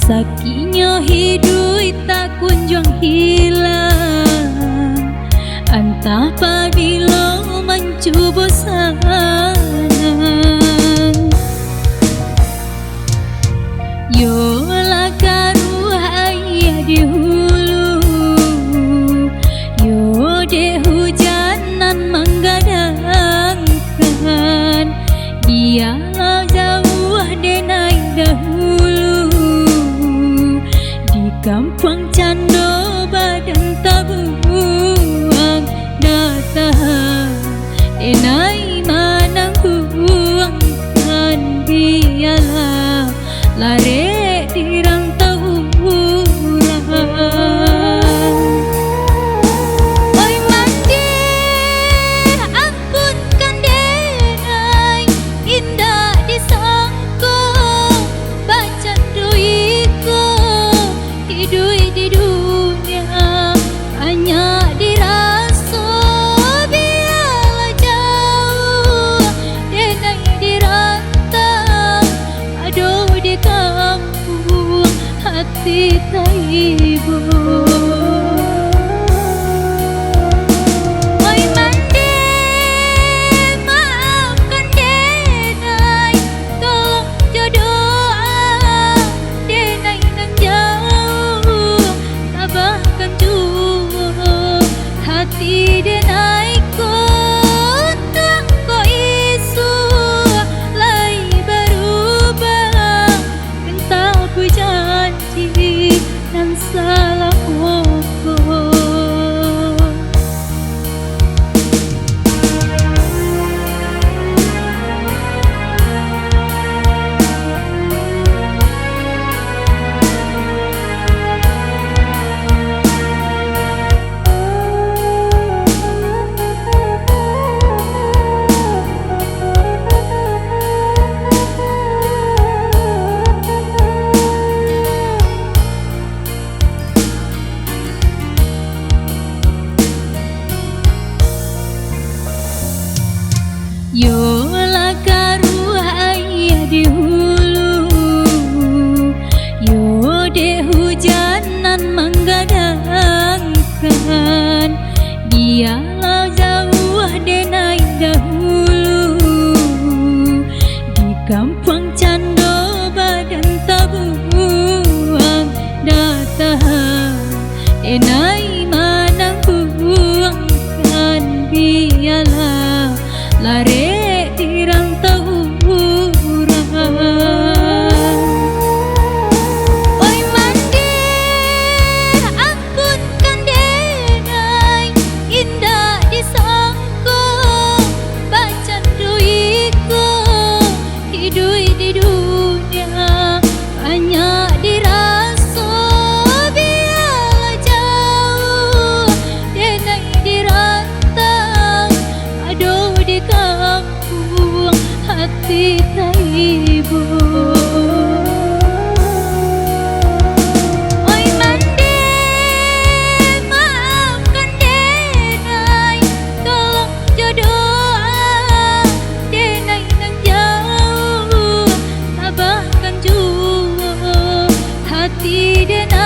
Sakitnya hidup tak kunjung hilang, entah apabila mencuba sana. Yolah karuah ayah di hulu, yo de hujanan menggadangkan. Dialah jauh de naik dahulu, di kampung Cando badan tabuang datang. De naik manang buangkan, dialah lare di rantau urang. Oi mandi ampunkan denai, indah disangka bacan duiku. Hidup di dunia banyak dirasa, biarlah jauh denai dirantau. Aduh di kampung hati tak ibu. Oi mandi maafkan denai, tolong jodoh denai nang jauh. Tabahkan jua hati denai ko, tuang ko isu lai berubah. Entah ku janji dan salah opo. Yolah karuah ayah di hulu, yo de hujanan menggadangkan. Dialah jauh de naik dahulu, di kampung Cando badan tabuang datang. De naik manang buangkan, dialah lare di rantau urang. Oi mandi ampunkan denai, indah disangka bacan duiku. Hidup di dunia banyak dirasa, biarlah jauh denai dirantau. Aduh di kampung hati tak ibu. Oi mandi maafkan denai, tolong jodoh denai nang jauh. Tabahkan jua hati denai